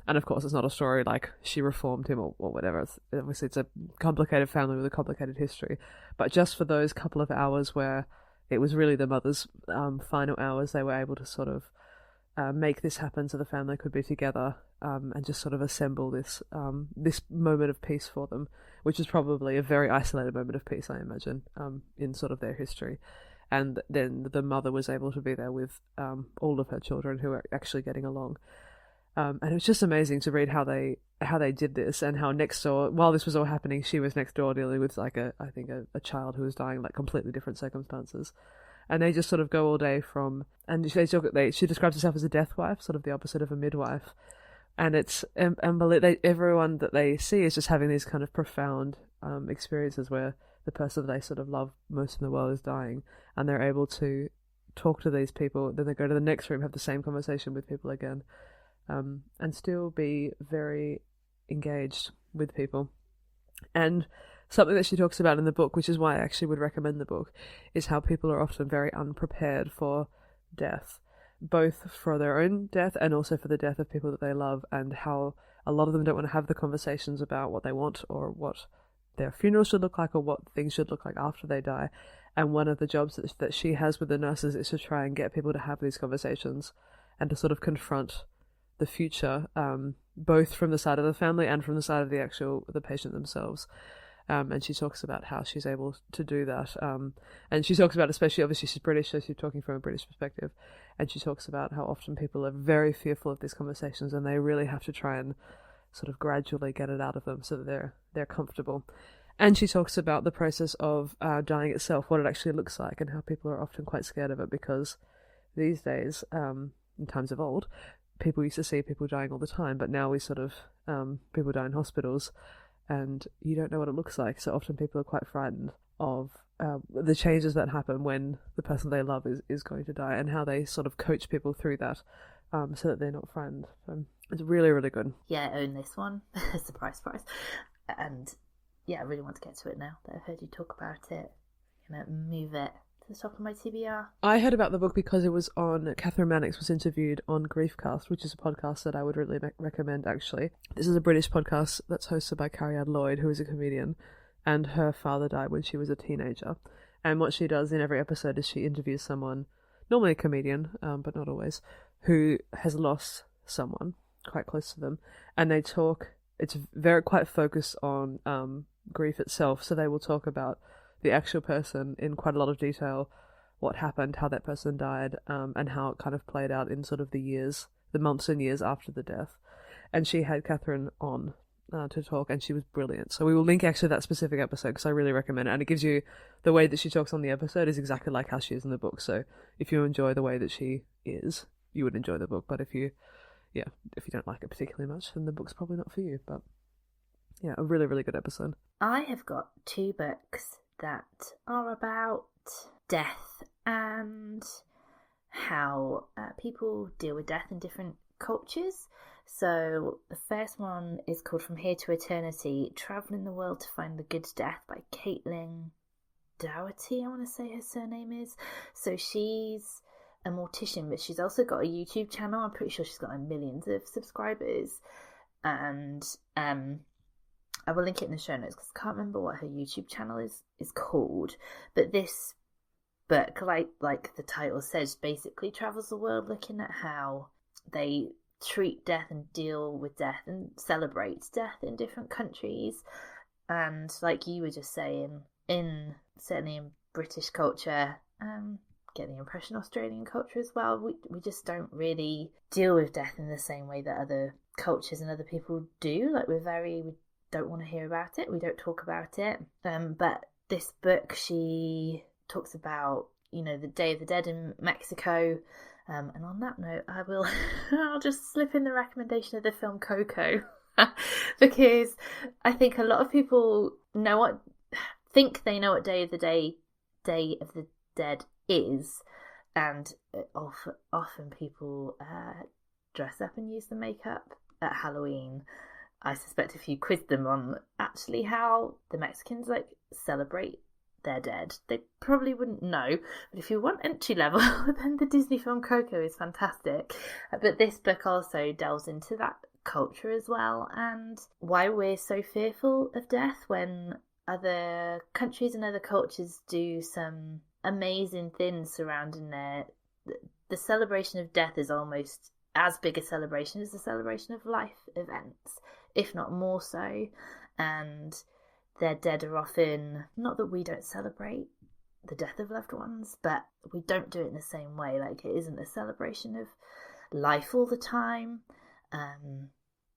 And of course, it's not a story like she reformed him or whatever. Obviously, it's a complicated family with a complicated history. But just for those couple of hours where it was really the mother's final hours, they were able to sort of make this happen so the family could be together and just sort of assemble this moment of peace for them, which is probably a very isolated moment of peace, I imagine, in sort of their history. And then the mother was able to be there with all of her children who are actually getting along. And it was just amazing to read how they did this, and how next door, while this was all happening, she was next door dealing with like a child who was dying, like completely different circumstances. And they just sort of go all day and she describes herself as a death wife, sort of the opposite of a midwife. And it's everyone that they see is just having these kind of profound experiences where the person they sort of love most in the world is dying, and they're able to talk to these people. Then they go to the next room, have the same conversation with people again. And still be very engaged with people. And something that she talks about in the book, which is why I actually would recommend the book, is how people are often very unprepared for death, both for their own death and also for the death of people that they love, and how a lot of them don't want to have the conversations about what they want or what their funeral should look like or what things should look like after they die. And one of the jobs that she has with the nurses is to try and get people to have these conversations and to sort of confront the future, both from the side of the family and from the side of the patient themselves. And she talks about how she's able to do that. And she talks about, especially, obviously she's British, so she's talking from a British perspective. And she talks about how often people are very fearful of these conversations, and they really have to try and sort of gradually get it out of them so that they're comfortable. And she talks about the process of dying itself, what it actually looks like, and how people are often quite scared of it, because these days, in times of old, people used to see people dying all the time, but now we sort of people die in hospitals and you don't know what it looks like, so often people are quite frightened of the changes that happen when the person they love is going to die, and how they sort of coach people through that so that they're not frightened. It's really, really good. Yeah, I own this one. Surprise. And yeah, I really want to get to it now that I've heard you talk about it. I'm going to move it to the top of my TBR. I heard about the book because it was on, Katherine Mannix was interviewed on Griefcast, which is a podcast that I would really recommend, actually. This is a British podcast that's hosted by Carrie Lloyd, who is a comedian, and her father died when she was a teenager. And what she does in every episode is she interviews someone, normally a comedian, but not always, who has lost someone quite close to them. And they talk, it's quite focused on grief itself, so they will talk about the actual person in quite a lot of detail, what happened, how that person died, and how it kind of played out in sort of the months and years after the death. And she had Katherine on to talk, and she was brilliant. So we will link actually that specific episode because I really recommend it, and it gives you the way that she talks on the episode is exactly like how she is in the book. So if you enjoy the way that she is, you would enjoy the book. But if you don't like it particularly much, then the book's probably not for you. But yeah, a really, really good episode. I have got 2 books that are about death and how people deal with death in different cultures. So the first one is called From Here to Eternity, Travelling the World to Find the Good Death by Caitlin Doughty, I want to say her surname is. So she's a mortician, but she's also got a YouTube channel. I'm pretty sure she's got like millions of subscribers. And I will link it in the show notes because I can't remember what her YouTube channel is called. But this book, like the title says, basically travels the world looking at how they treat death and deal with death and celebrate death in different countries. And like you were just saying, certainly in British culture, get the impression Australian culture as well, we just don't really deal with death in the same way that other cultures and other people do. Like we don't want to hear about it, we don't talk about it. But this book, she talks about, the Day of the Dead in Mexico. And on that note, I'll just slip in the recommendation of the film Coco, because I think a lot of people think they know what Day of the Dead is, and often people dress up and use the makeup at Halloween, I suspect if you quizzed them on actually how the Mexicans like celebrate their dead, they probably wouldn't know. But if you want entry level, then the Disney film Coco is fantastic. But this book also delves into that culture as well, and why we're so fearful of death when other countries and other cultures do some amazing things surrounding the celebration of death is almost as big a celebration as the celebration of life events, if not more so. And their dead are often, not that we don't celebrate the death of loved ones, but we don't do it in the same way. Like, it isn't a celebration of life all the time.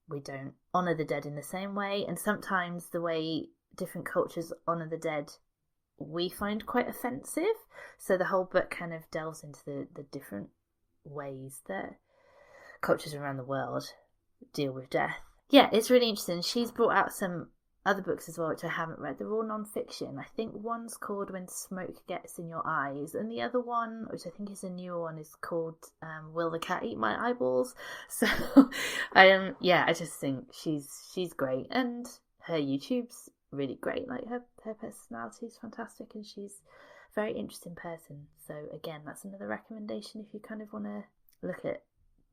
We don't honour the dead in the same way, and sometimes the way different cultures honour the dead we find quite offensive. So the whole book kind of delves into the different ways that cultures around the world deal with death. Yeah, it's really interesting. She's brought out some other books as well, which I haven't read. They're all non-fiction. I think one's called When Smoke Gets in Your Eyes, and the other one, which I think is a newer one, is called Will the Cat Eat My Eyeballs? So I just think she's great, and her YouTube's really great. Like, her personality is fantastic, and she's a very interesting person. So again, that's another recommendation if you kind of want to look at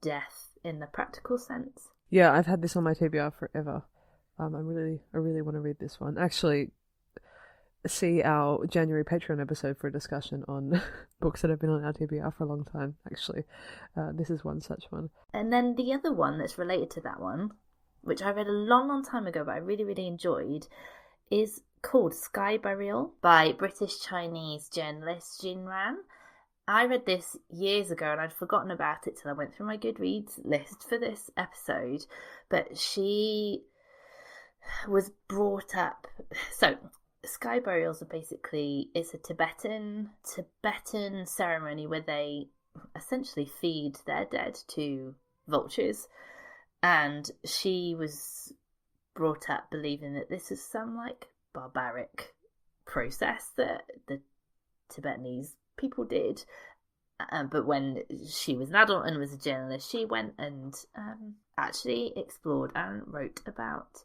death in the practical sense. Yeah, I've had this on my TBR forever. I really want to read this one. Actually, see our January Patreon episode for a discussion on books that have been on our TBR for a long time, actually. This is one such one. And then the other one that's related to that one, which I read a long time ago, but I really, really enjoyed, is called Sky Burial by British-Chinese journalist Xinran. I read this years ago and I'd forgotten about it till I went through my Goodreads list for this episode. But she was brought up... So, sky burials are basically... It's a Tibetan ceremony where they essentially feed their dead to vultures. And she was brought up believing that this is some, like, barbaric process that the Tibetanese people did. But when she was an adult and was a journalist, she went and actually explored and wrote about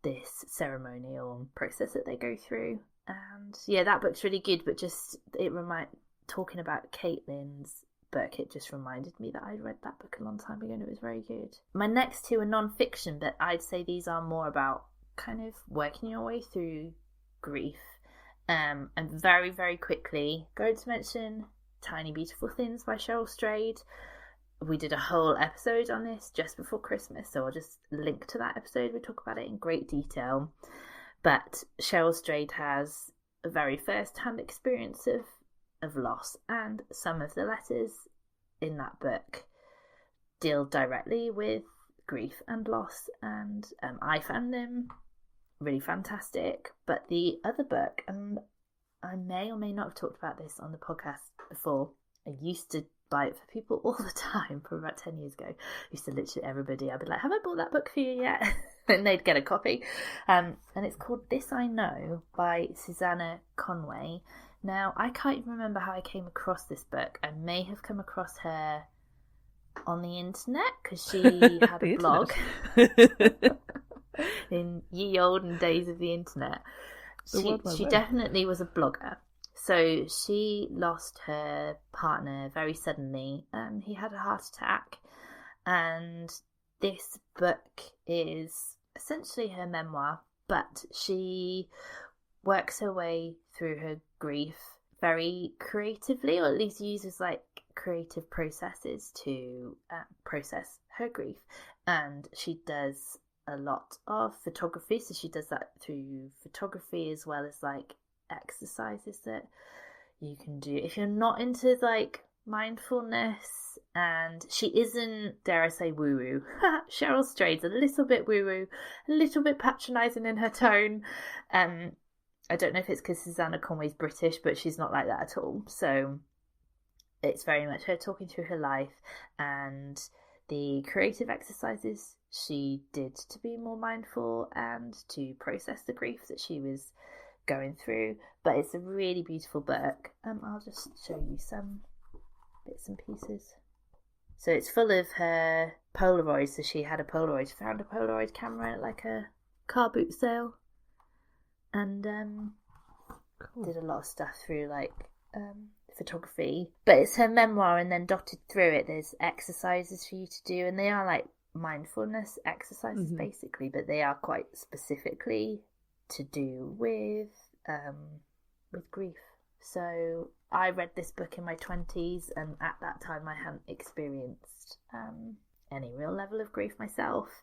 this ceremonial process that they go through. And yeah, that book's really good, but just talking about Caitlin's book, it just reminded me that I'd read that book a long time ago and it was very good. My next two are non-fiction, but I'd say these are more about kind of working your way through grief. And very, very quickly, going to mention Tiny Beautiful Things by Cheryl Strayed. We did a whole episode on this just before Christmas, so I'll just link to that episode. We talk about it in great detail. But Cheryl Strayed has a very first-hand experience of loss, and some of the letters in that book deal directly with grief and loss, and I found them really fantastic. But the other book, and I may or may not have talked about this on the podcast before, I used to buy it for people all the time from about 10 years ago. I used to literally everybody, I'd be like, have I bought that book for you yet? And they'd get a copy. And it's called This I Know by Susannah Conway. Now, I can't even remember how I came across this book. I may have come across her on the internet because she had a blog in ye olden days of the internet. She definitely was a blogger. So she lost her partner very suddenly. He had a heart attack. And this book is essentially her memoir, but she works her way through her grief very creatively, or at least uses like creative processes to process her grief. And she does a lot of photography, so she does that through photography as well as like exercises that you can do if you're not into like mindfulness. And she isn't, dare I say, woo-woo. Cheryl Strayed's a little bit woo-woo, a little bit patronising in her tone. I don't know if it's because Susannah Conway's British, but she's not like that at all. So it's very much her talking through her life and the creative exercises she did to be more mindful and to process the grief that she was going through. But it's a really beautiful book. I'll just show you some bits and pieces. So it's full of her Polaroids. So she had found a Polaroid camera at like a car boot sale, and Cool. did a lot of stuff through like photography. But it's her memoir, and then dotted through it there's exercises for you to do, and they are like mindfulness exercises basically, but they are quite specifically to do with grief. So I read this book in my 20s, and at that time I hadn't experienced any real level of grief myself,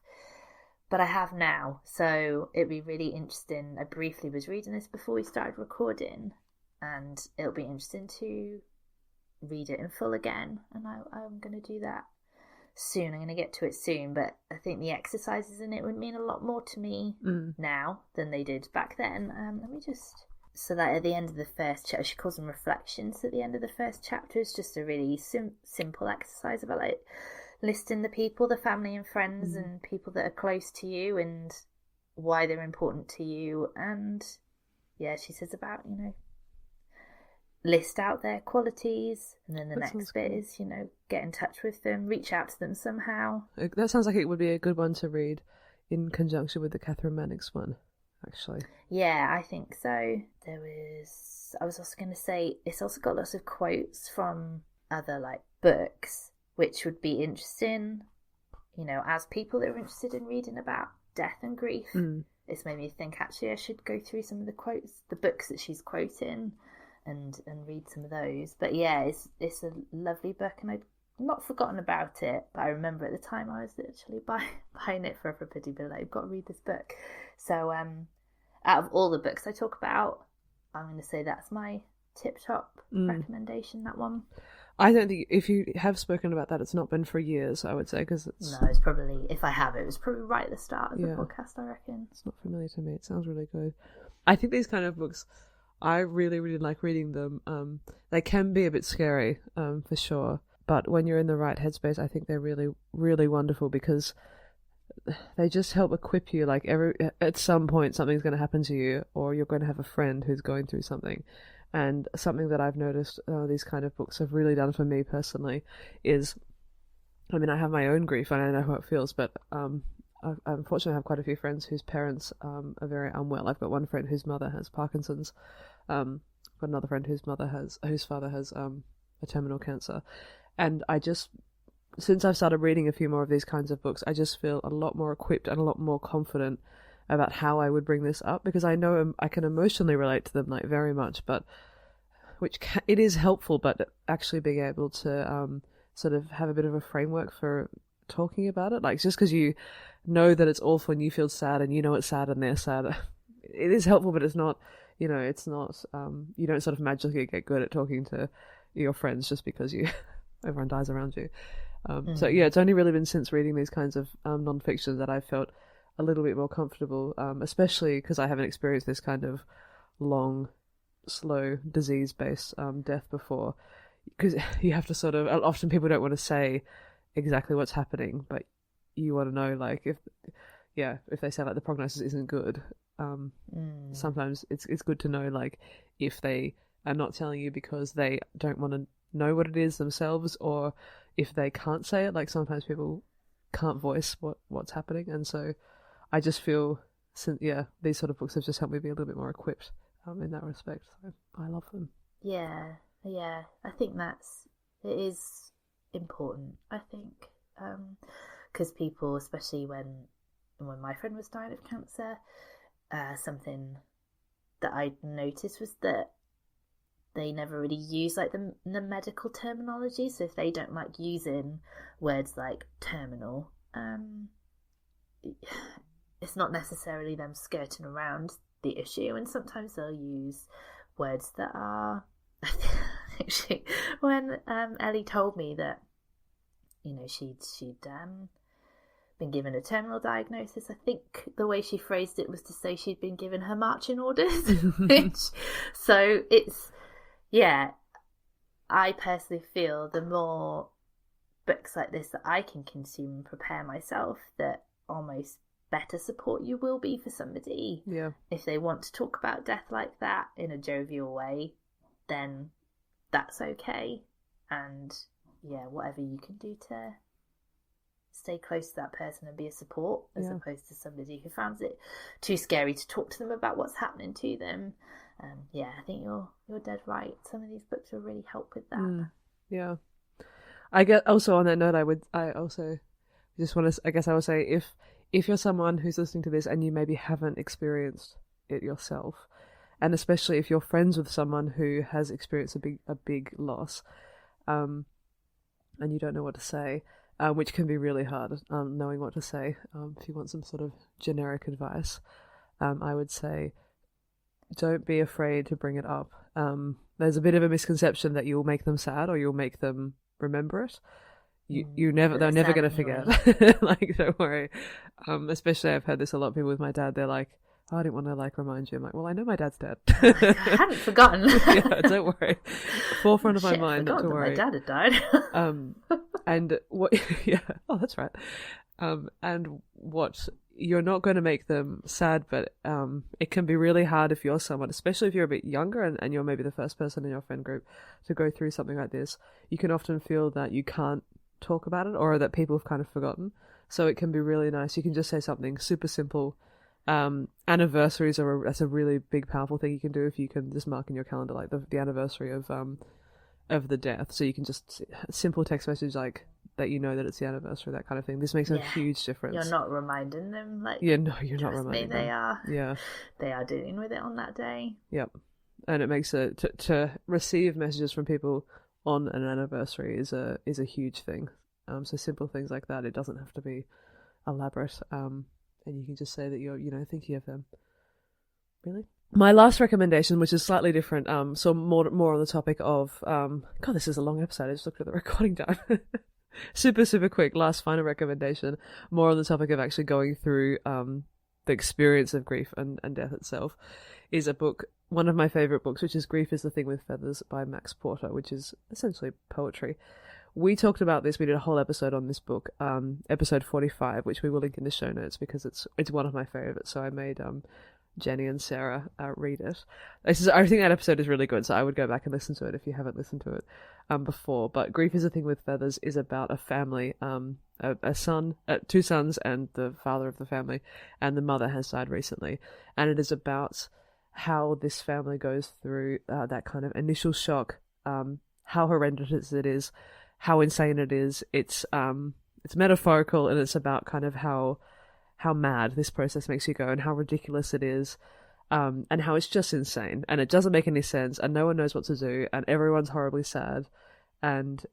but I have now. So it'd be really interesting. I briefly was reading this before we started recording, and it'll be interesting to read it in full again, and I'm going to do that soon. I'm going to get to it soon, but I think the exercises in it would mean a lot more to me now than they did back then. Let me just... So that at the end of the first chapter, she calls them reflections. At the end of the first chapter is just a really simple exercise about like listing the people, the family and friends and people that are close to you and why they're important to you. And yeah, she says about, you know, list out their qualities, and then the next bit is, you know, get in touch with them, reach out to them somehow. That sounds like it would be a good one to read in conjunction with the Katherine Mannix one, actually. Yeah, I think so. I was also going to say, it's also got lots of quotes from other like books, which would be interesting, you know, as people that are interested in reading about death and grief. It's made me think, actually, I should go through some of the quotes, the books that she's quoting, and read some of those. But yeah, it's a lovely book, and I'd not forgotten about it, but I remember at the time I was literally buying it for everybody, but like, I've got to read this book. So out of all the books I talk about, I'm going to say that's my tip-top recommendation, that one. I don't think, if you have spoken about that, it's not been for years, I would say, because it's... No, it's probably, if I have, it was probably right at the start of the podcast, I reckon. It's not familiar to me. It sounds really good. I think these kind of books, I really, really like reading them. They can be a bit scary, for sure, but when you're in the right headspace, I think they're really, really wonderful, because they just help equip you. Like, at some point something's going to happen to you, or you're going to have a friend who's going through something. And something that I've noticed these kind of books have really done for me personally is, I mean, I have my own grief and I know how it feels, but I unfortunately have quite a few friends whose parents are very unwell. I've got one friend whose mother has Parkinson's, got another friend whose father has a terminal cancer, and since I've started reading a few more of these kinds of books, I just feel a lot more equipped and a lot more confident about how I would bring this up, because I know I can emotionally relate to them like very much, but it is helpful, but actually being able to sort of have a bit of a framework for talking about it, like, just because you know that it's awful and you feel sad and you know it's sad and they're sad, it is helpful, but it's not, you know, it's not, you don't sort of magically get good at talking to your friends just because everyone dies around you. So yeah, it's only really been since reading these kinds of non-fiction that I've felt a little bit more comfortable, especially because I haven't experienced this kind of long, slow, disease-based death before. Because you have to sort of, often people don't want to say exactly what's happening, but you want to know, like, if they say like the prognosis isn't good, sometimes it's good to know, like, if they are not telling you because they don't want to know what it is themselves, or if they can't say it. Like, sometimes people can't voice what's happening, and so I just feel, these sort of books have just helped me be a little bit more equipped in that respect. So I love them. Yeah, I think it is important, I think, because people, especially when my friend was dying of cancer, something that I noticed was that they never really use like the medical terminology. So if they don't like using words like terminal, it's not necessarily them skirting around the issue, and sometimes they'll use words that are actually, when Ellie told me that, you know, she'd been given a terminal diagnosis, I think the way she phrased it was to say she'd been given her marching orders. So it's, yeah, I personally feel the more books like this that I can consume and prepare myself, that almost better support you will be for somebody. Yeah. If they want to talk about death like that in a jovial way, then that's okay. And whatever you can do to stay close to that person and be a support, as opposed to somebody who finds it too scary to talk to them about what's happening to them. I think you're dead right. Some of these books will really help with that. Yeah. I get also on that note, I would say if you're someone who's listening to this and you maybe haven't experienced it yourself, and especially if you're friends with someone who has experienced a big loss, and you don't know what to say, which can be really hard, knowing what to say. If you want some sort of generic advice, I would say don't be afraid to bring it up. There's a bit of a misconception that you'll make them sad or you'll make them remember it. They're never going to forget. Like, don't worry. Especially I've heard this a lot of people with my dad. They're like, oh, I didn't want to remind you. I'm like, well, I know my dad's dead. I hadn't forgotten. Yeah, don't worry. Forefront of my mind, not to worry. My dad had died. And what? Yeah. Oh, that's right. And what? You're not going to make them sad, but it can be really hard if you're someone, especially if you're a bit younger and you're maybe the first person in your friend group to go through something like this. You can often feel that you can't talk about it or that people have kind of forgotten. So it can be really nice. You can just say something super simple. Anniversaries that's a really big, powerful thing you can do if you can just mark in your calendar, like the anniversary of the death. So you can just simple text message like that, you know that it's the anniversary, that kind of thing. This makes a huge difference. You're not reminding them, like, you're not reminding them. They are. Yeah, they are dealing with it on that day. Yep, and it makes to receive messages from people on an anniversary is a huge thing. So simple things like that. It doesn't have to be elaborate. And you can just say that you're thinking of them. Really. My last recommendation, which is slightly different, so more on the topic of God, this is a long episode. I just looked at the recording time. super quick. Last final recommendation, more on the topic of actually going through the experience of grief and death itself, is a book, one of my favorite books, which is Grief is the Thing with Feathers by Max Porter, which is essentially poetry. We talked about this. We did a whole episode on this book, episode 45, which we will link in the show notes because it's one of my favorites. So I made Jenny and Sarah read it. I think that episode is really good, so I would go back and listen to it if you haven't listened to it before. But Grief is a Thing with Feathers is about a family, a son, two sons, and the father of the family, and the mother has died recently, and it is about how this family goes through that kind of initial shock, how horrendous it is, how insane it is. It's metaphorical, and it's about kind of how mad this process makes you go and how ridiculous it is, and how it's just insane and it doesn't make any sense and no one knows what to do and everyone's horribly sad, and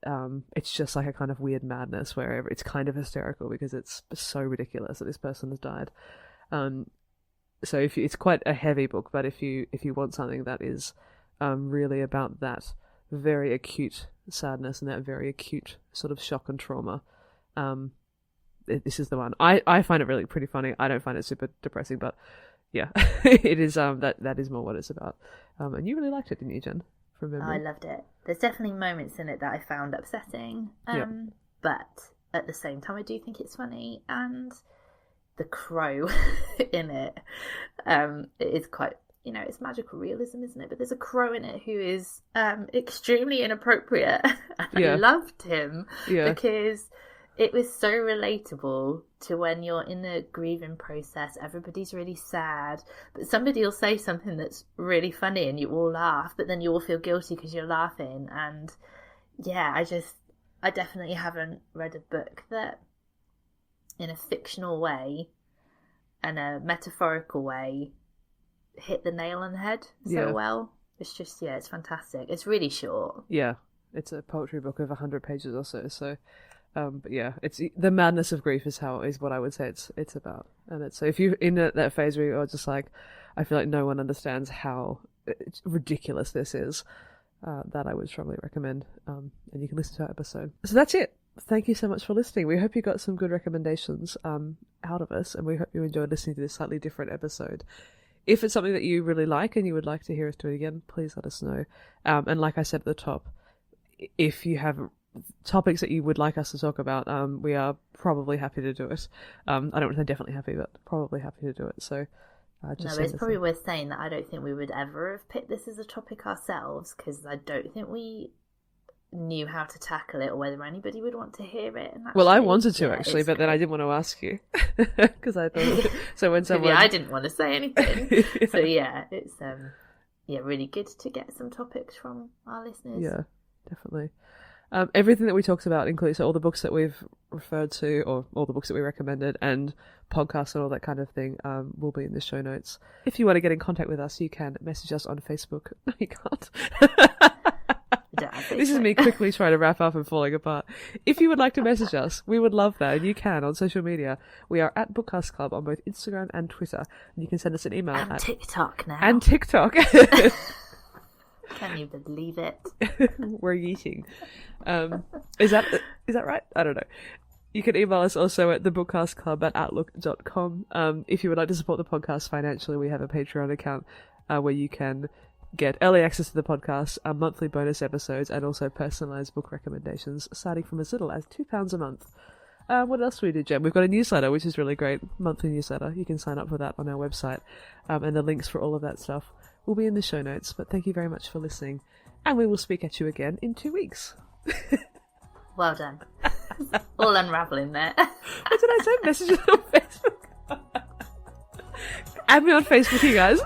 it's just like a kind of weird madness where it's kind of hysterical because it's so ridiculous that this person has died. So it's quite a heavy book, but if you want something that is really about that very acute sadness and that very acute sort of shock and trauma, this is the one. I find it really pretty funny. I don't find it super depressing, but yeah, it is. That is more what it's about. And you really liked it, didn't you, Jen? From memory. I loved it. There's definitely moments in it that I found upsetting, but at the same time, I do think it's funny. And the crow in it, it is quite. It's magical realism, isn't it? But there's a crow in it who is extremely inappropriate. And I loved him because it was so relatable to when you're in the grieving process. Everybody's really sad, but somebody will say something that's really funny and you all laugh, but then you all feel guilty because you're laughing. And I definitely haven't read a book that in a fictional way and a metaphorical way hit the nail on the head so well. It's just, it's fantastic. It's really short. Yeah, it's a poetry book of 100 pages or so. But yeah, it's the madness of grief is what I would say it's about. And it's, so if you're in that phase where you're just like, I feel like no one understands how ridiculous this is, that I would strongly recommend. And you can listen to our episode. So that's it. Thank you so much for listening. We hope you got some good recommendations out of us, and we hope you enjoyed listening to this slightly different episode. If it's something that you really like and you would like to hear us do it again, please let us know. And like I said at the top, if you have topics that you would like us to talk about, we are probably happy to do it. I don't want to say definitely happy, but probably happy to do it. So it's probably worth saying that I don't think we would ever have picked this as a topic ourselves, because I don't think we knew how to tackle it or whether anybody would want to hear it. And well, I wanted to actually, but then I didn't want to ask you because I thought so when someone I didn't want to say anything. So yeah, it's really good to get some topics from our listeners. Yeah, definitely. Everything that we talked about includes all the books that we've referred to, or all the books that we recommended, and podcasts and all that kind of thing will be in the show notes. If you want to get in contact with us, you can message us on Facebook. No, you can't. This is me quickly trying to wrap up and falling apart. If you would like to message us, we would love that, and you can on social media. We are at Bookcast Club on both Instagram and Twitter, and you can send us an email and TikTok now. And TikTok. Can you believe it? We're eating. Is that right? I don't know. You can email us also at thebookcastclub@outlook.com. If you would like to support the podcast financially, we have a Patreon account where you can get early access to the podcast, monthly bonus episodes, and also personalised book recommendations, starting from as little as £2 a month. What else do we do, Jem? We've got a newsletter, which is really great, monthly newsletter. You can sign up for that on our website, and the links for all of that stuff will be in the show notes. But thank you very much for listening, and we will speak at you again in 2 weeks. Well done. All unravelling there. What did I say? Messages on Facebook. Add me on Facebook, you guys.